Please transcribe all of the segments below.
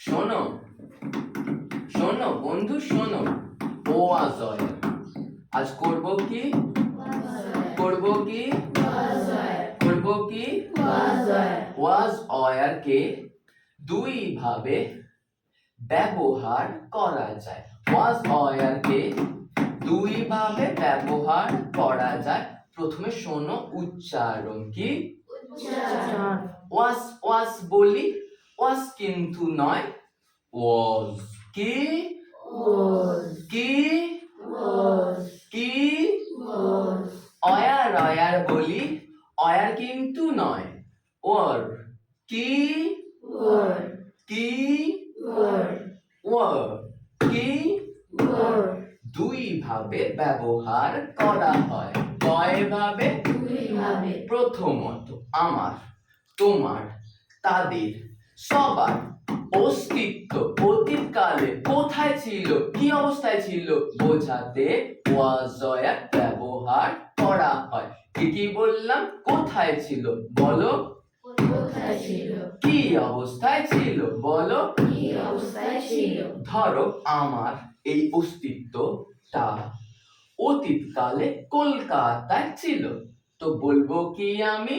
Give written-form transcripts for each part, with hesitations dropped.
শোনো শোনো বন্ধু শোনো, ওয়াজ অয়ার। আজ করব কি করব কি করব কি ওয়াজ অয়ারকে দুই ভাবে ব্যবহার করা যায়। ওয়াজ অয়ারকে দুই ভাবে ব্যবহার করা যায়। প্রথমে শোনো উচ্চারণ কি ওয়াজ ওয়াজ বলি, ওয়াজ কিন্তু নয়, ওয়াজ কি কি কি অয়ার অয়ার বলি, অয়ার কিন্তু নয়, ওর কি কি ওর কি দুই ভাবে ব্যবহার করা হয়। কয় ভাবে? প্রথমত আমার, তোমার, তাদের, সবার অস্তিত্ব অতীতকালে কোথায় ছিল, কি অবস্থায় ছিল বোঝাতে ওয়াজ অয়ার ব্যবহার করা হয়। কি বললাম? কোথায় ছিল বলো, কি অবস্থায় ছিল বলো। ধরো আমার এই অস্তিত্বটা অতীতকালে কলকাতায় ছিল, তো বলবো কি আমি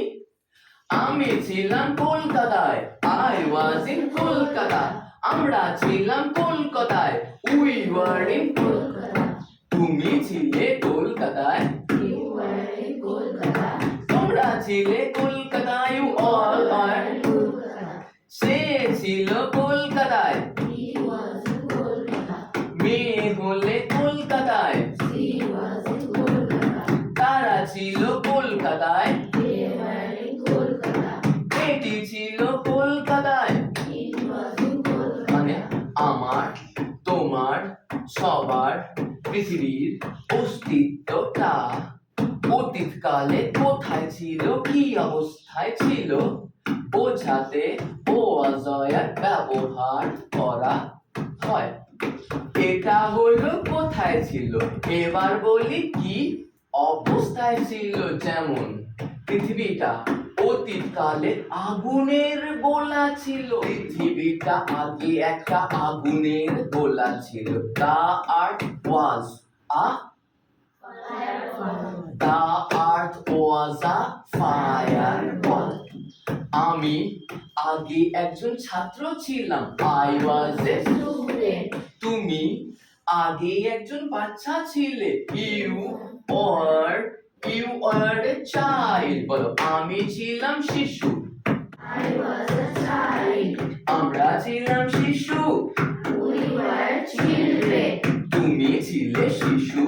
ছিলাম কলকাতায়, আই ওয়াজ ইন কলকাতা। আমরা ছিলাম কলকাতায়, উই ওয়ার ইন কলকাতা। তুমি ছিলে কলকাতায়, তোমরা ছিলে কলকাতায়, ইউ অল আর। সে ছিল কলকাতায়, মেয়ে হলে কলকাতায়, তারা ছিল কলকাতায়, এটি ছিল কলকাতায়। মানে আমার, তোমার, সবার, পৃথিবীর অস্তিত্বটা অতীতকালে কোথায় ছিল, কি অবস্থায় ছিল বোঝাতে ওয়াজ অয়ার ব্যবহার করা হয়। এটা হলো কোথায় ছিল। এবার বলি কি অবস্থায় ছিল। যেমন পৃথিবীটা অতীতকালে আগুনের গোলা ছিল, পৃথিবীটা আগে একটা আগুনের গোলা ছিল। The earth was a fireball. আমি আগে একজন ছাত্র ছিলাম, I was a student. তুমি আগে একজন বাচ্চা ছিলে, you were a child. বলো আমি ছিলাম শিশু, I was a child. আমরা ছিলাম শিশু, we were children. তুমি ছিলে শিশু,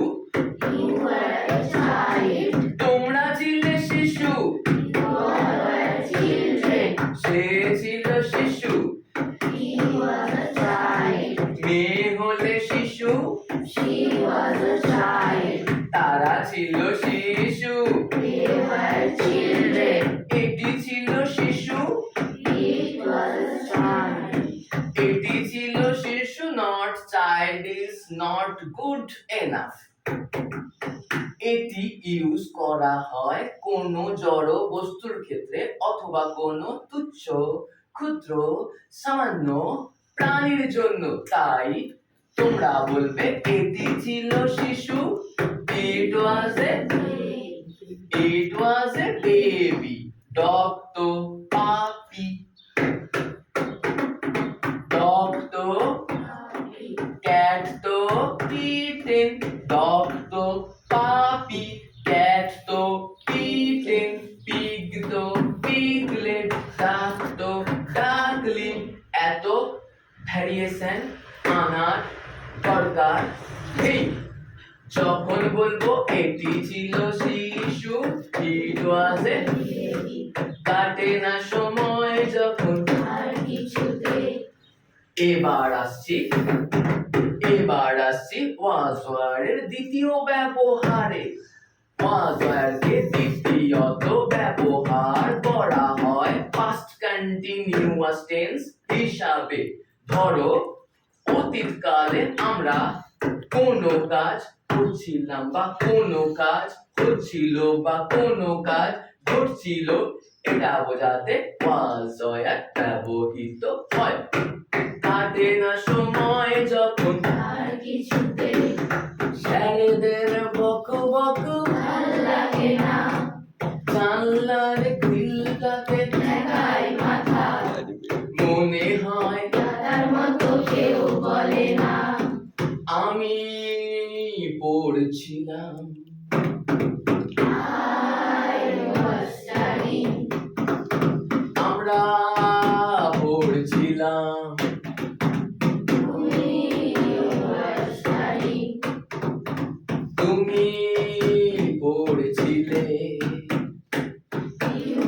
you were a child. তোমরা ছিলে শিশু, you were children. সে ছিল শিশু, he was a child. মেয়ে হলে শিশু, she was a child. তারা ছিল শিশু, they were children. এটি ছিল শিশু, it was a child. এটি ছিল শিশু, not child is not good enough. এটি ইউজ করা হয় কোনো জড় বস্তুর ক্ষেত্রে অথবা কোনো তুচ্ছ ক্ষুদ্র সামান্য প্রাণীর জন্য। তাই তোমরা বলবে এটি ছিল শিশু, it was a baby. Dog তো পাপি, dog তো cat তো kitten, dog তো পাপি, cat তো kitten, pig তো piglet, duck তো duckling। এত ভ্যারিয়েশন আনার দরকার নেই। যখন বলবো এটি ছিল শিশু, it was a baby. কাটে না সময় যখন আর কিছুতে। এবার আসছি ওয়াজ অয়ারের দ্বিতীয় ব্যবহারে। ওয়াজ অয়ারকে দ্বিতীয়ত ব্যবহার করা হয় পাস্ট কন্টিনিউয়াস টেন্স হিসাবে। ধরো অতীতকালে আমরা কোনো কাজ করছিলাম বা কোনো কাজ হচ্ছিল বা কোনো কাজ ঘটছিল, এটা বোঝাতে ওয়াজ অয়ার ব্যবহৃত হয়। না সময় যখন আর কিছুতে স্যারেদের বক বক ভাল লাগে না, জানলার গ্রিলটাতে ঠেকাই মাথা, মনে হয় দাদার মতো কেউ বলে না। আমি পড়ছিলাম I was studying, আমরা পড়ছিলাম we were studying, তুমি পড়ছিলে you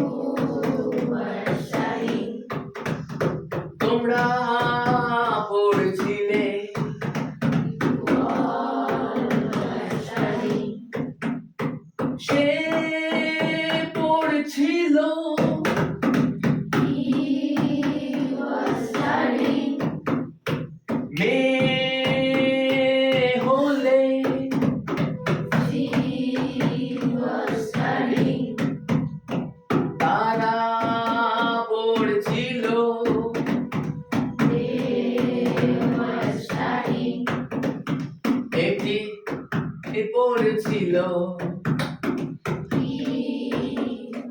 were studying, তোমরা পড়ছিলে you all were studying, সে পড়ছিল he was studying, মেয়ে হলে she was studying, তারা পড়ছিল they were studying, এটি পড়ছিল he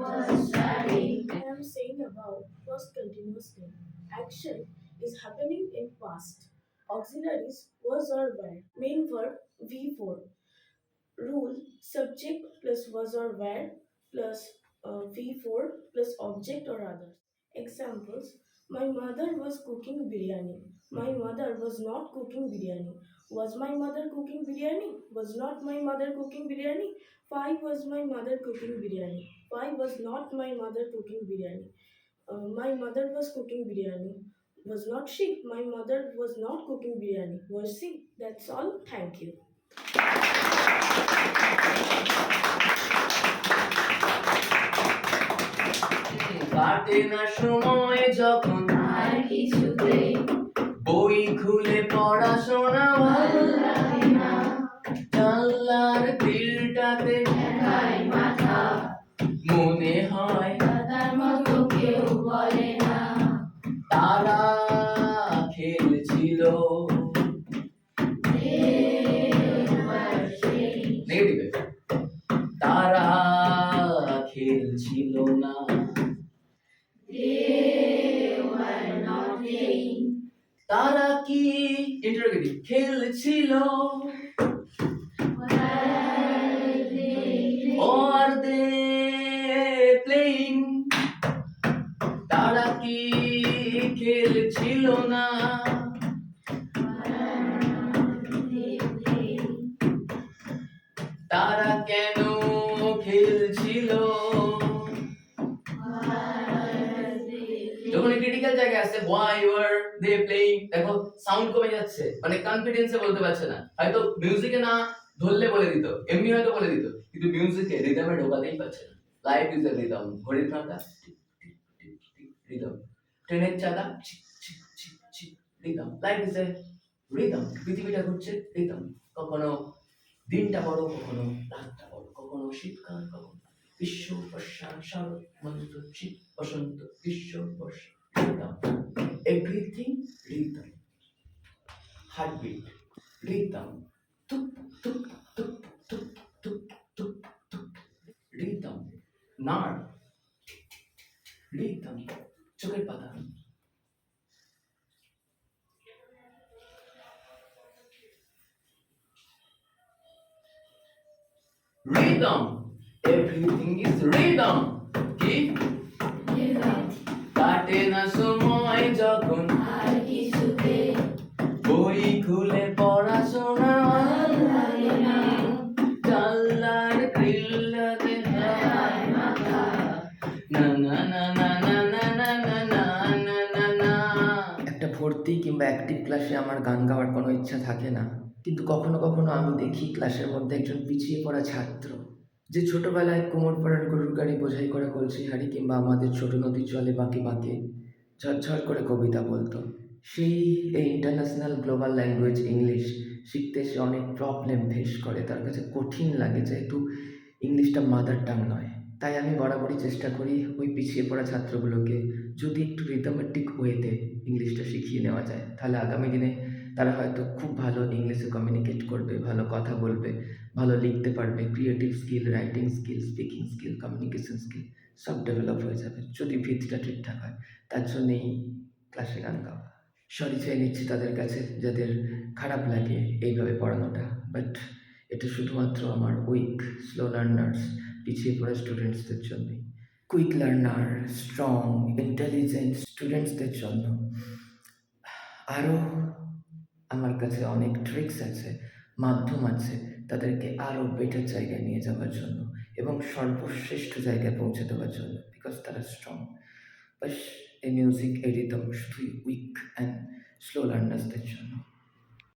was studying. I am saying about past continuous tense. Action is happening in past. Auxiliaries was or were. Main verb V4. Rule subject plus was or were plus V4 plus object or others. Examples: my mother was cooking biryani. My mother was not cooking biryani. Was my mother cooking biryani? Was not my mother cooking biryani? Why was my mother cooking biryani? Why was not my mother cooking biryani? My mother was cooking biryani. Was not she? My mother was not cooking biryani. Was she? That's all. Thank you. কাটে না সময় যখন আর কিছুতে বই খুলে পড়াশোনা ভালো লাগে না, জানলার গ্রিলটাতে ঠেকাই মাথা, মনে হয় দাদার মতো কেউ বলে না। তারা খেলছিল They were playing, নেগেটিভ তারা খেলছিল না they were not playing, তারা কি ইন্টারোগেটিভ খেলছিল were they or they playing তারা কি খেলছিল না playing, তারা কেন খেলছিল যখন ক্রিটিক্যাল জায়গায় আসছে why were they playing দেখো সাউন্ড কমে যাচ্ছে মানে কনফিডেন্সে বলতে পারছে না হয়তো মিউজিকে না ধরলে বলে দিত এমনি হয়তো বলে দিত কিন্তু মিউজিকে রিদমে ঢোকাতেই পারছে না লাইভ ইজ এ রিদম ঘড়ির কাঁটা রিদম ট্রেনের চাকা rhythm live is a rhythm পৃথিবীটা ঘুরছে রিদম কখনো দিনটা বড় কখনো রাতটা বড় কখনো শীতকাল কখনো গ্রীষ্ম বর্ষা শরৎ হেমন্ত শীত বসন্ত গ্রীষ্ম বর্ষা rhythm everything rhythm heartbeat rhythm তুক তুক তুক তুক তুক তুক তুক রিদম নাড় রিদম চোখের পাতা rhythm everything is rhythm কি rhythm, কাটে না সময় যখন আর কিছুতে বই খুলে পড়াশোনা ভাল লাগে না, জানলার গ্রিলটাতে ঠেকাই মাথা, না না না না না না না না না না না না একটা ভর্তি কিংবা অ্যাক্টিভ ক্লাসে আমার গান গাওয়ার কোনো ইচ্ছা থাকে না, কিন্তু কখনো কখনো আমি দেখি ক্লাসের মধ্যে একজন পিছিয়ে পড়া ছাত্র যে ছোটবেলায় কোমর পাড়ার গরুর গাড়ি বোঝাই করে কলসি হাড়ি কিংবা আমাদের ছোট নদী চলে বাঁকে বাঁকে ঝরঝর করে কবিতা বলতো। সেই এই ইন্টারন্যাশনাল গ্লোবাল ল্যাঙ্গুয়েজ ইংলিশ শিখতে সে অনেক প্রবলেম ফেস করে, তার কাছে কঠিন লাগে যেহেতু ইংলিশটা মাদার টাং নয়। তাই আমি বরাবরই চেষ্টা করি ওই পিছিয়ে পড়া ছাত্রগুলোকে যদি একটু রিদমেটিক ওয়েতে ইংলিশটা শিখিয়ে নেওয়া যায়, তাহলে আগামী দিনে তারা হয়তো খুব ভালো ইংলিশে কমিউনিকেট করবে, ভালো কথা বলবে, ভালো লিখতে পারবে, creative skill, writing skill, speaking skill, communication skill সব ডেভেলপ হয়ে যাবে যদি ভিতটা ঠিকঠাক হয়। তার জন্যেই ক্লাসে গান গাওয়া। সরি চেয়ে নিচ্ছি তাদের কাছে যাদের খারাপ লাগে এইভাবে পড়ানোটা, বাট এটা শুধুমাত্র আমার উইক, স্লো লার্নার্স, পিছিয়ে পড়া স্টুডেন্টসদের জন্যই। কুইক লার্নার, স্ট্রং, ইন্টেলিজেন্ট স্টুডেন্টসদের জন্য আরও আমার কাছে অনেক ট্রিক্স আছে, মাধ্যম আছে তাদেরকে আরও বেটার জায়গায় নিয়ে যাওয়ার জন্য এবং সর্বশ্রেষ্ঠ জায়গায় পৌঁছে দেওয়ার জন্য, বিকজ তারা স্ট্রং। বাস এই মিউজিক, এই রিদম শুধুই উইক অ্যান্ড স্লো লার্নার্সদের জন্য।